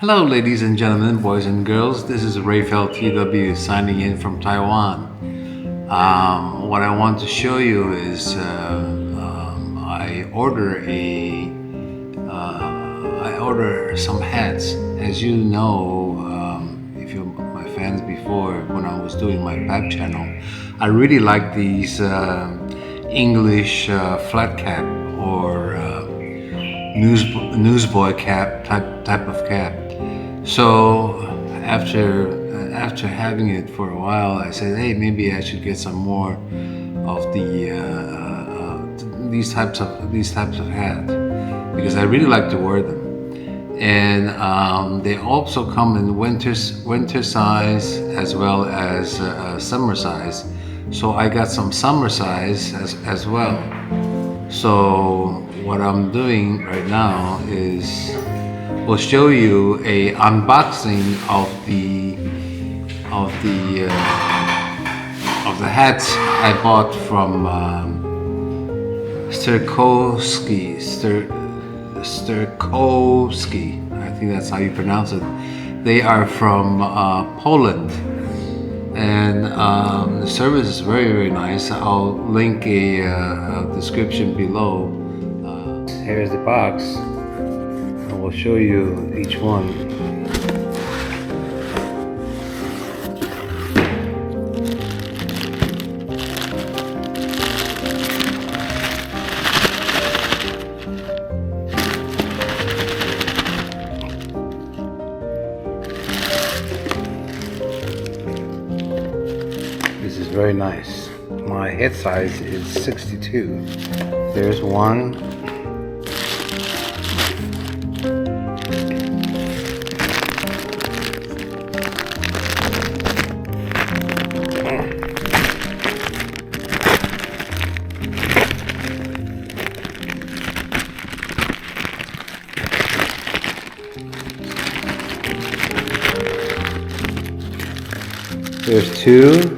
Hello, ladies and gentlemen, boys and girls. This is Raphael TW signing in from Taiwan. What I want to show you is I order some hats. As you know, if you're my fans before, when I was doing my pep channel, I really like these English flat cap or newsboy cap type of cap. So after having it for a while, I said, hey, maybe I should get some more of these types of hat because I really like to wear them. And they also come in winter size as well as summer size. So I got some summer size as well. So what I'm doing right now is we'll show you a unboxing of the hats I bought from Sterkowski. I think that's how you pronounce it. They are from Poland, and the service is very nice. I'll link a description below. Here's the box. I will show you each one. This is very nice. My head size is 62. There's one. There's two.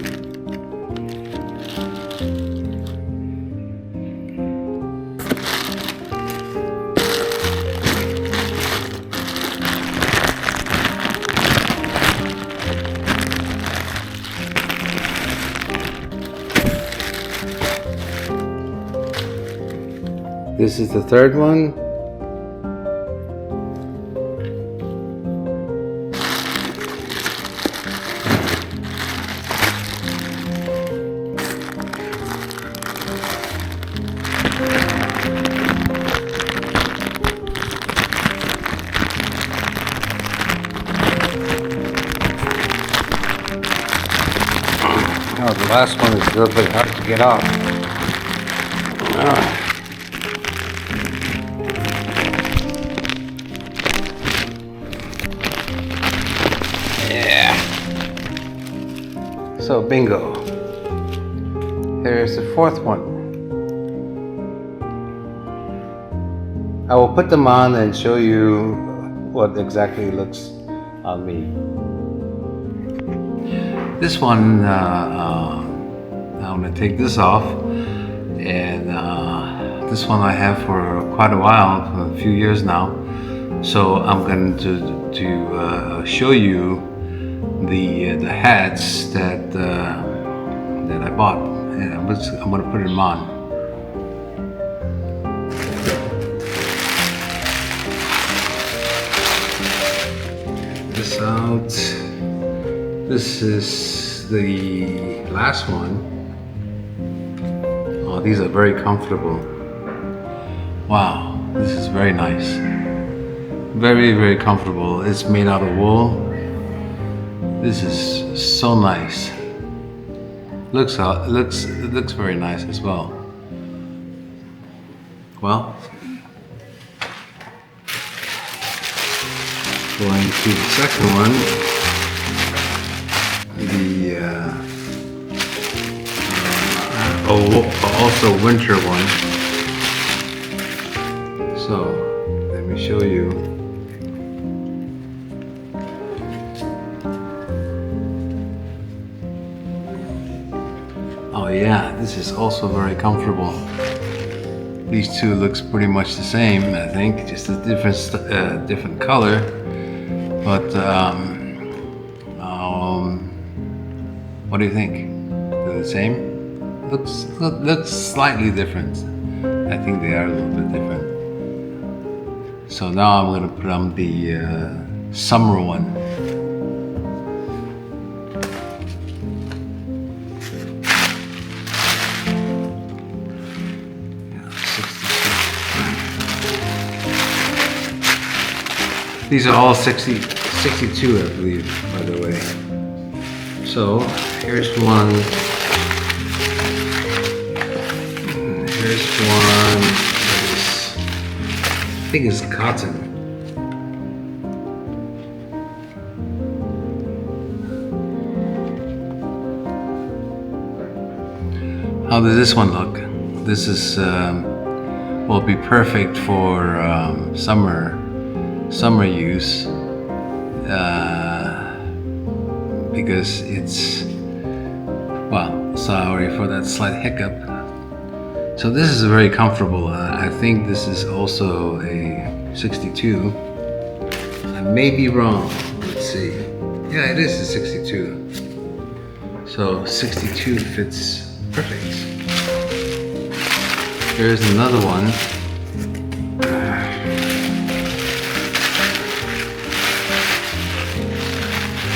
This is the third one. Oh, the last one is a little bit hard to get off. Yeah. So bingo. Here's the fourth one. I will put them on and show you what exactly looks on me. This one, I'm going to take this off, and this one I have for quite a while, for a few years now. So I'm going to show you the hats that I bought, and I'm going to put them on. This out. This is the last one. Oh, these are very comfortable. Wow, this is very nice. Very comfortable. It's made out of wool. This is so nice. It looks very nice as well. Well, going to the second one. Also winter one. So let me show you. Oh yeah, this is also very comfortable. These two looks pretty much the same, I think, just a different color. But what do you think? They're the same? Looks slightly different. I think they are a little bit different. So now I'm gonna put on the summer one. These are all 62, I believe, by the way. So here's one. Here's one that is, I think it's cotton. How does this one look? This is will be perfect for summer use because it's, well, sorry for that slight hiccup. So this is very comfortable. I think this is also a 62. I may be wrong. Let's see. Yeah, it is a 62. So 62 fits perfect. Here's another one.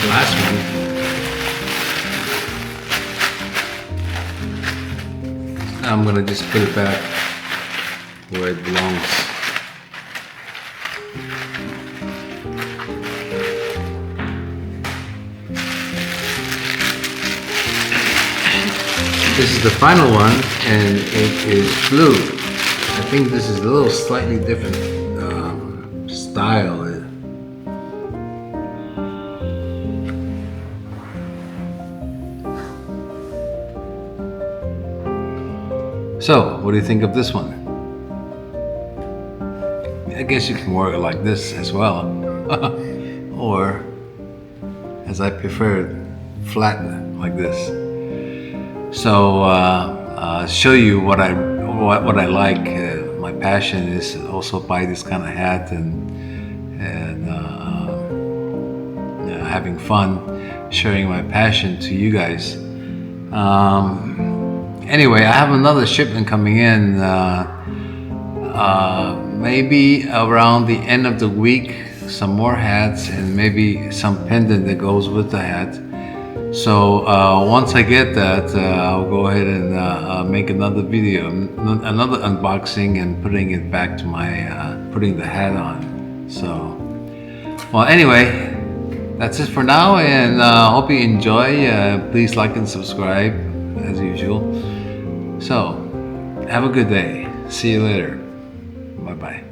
Last one. I'm gonna just put it back where it belongs. This is the final one, and it is blue. I think this is a little slightly different style. So, what do you think of this one? I guess you can wear it like this as well, or as I prefer, flat like this. So, show you what I like. My passion is also buy this kind of hat and having fun, sharing my passion to you guys. Anyway, I have another shipment coming in maybe around the end of the week, some more hats and maybe some pendant that goes with the hat. So once I get that, I'll go ahead and make another video, another unboxing and putting it back to my, putting the hat on. So, well, anyway, that's it for now, and hope you enjoy. Please like and subscribe as usual. So, have a good day. See you later. Bye-bye.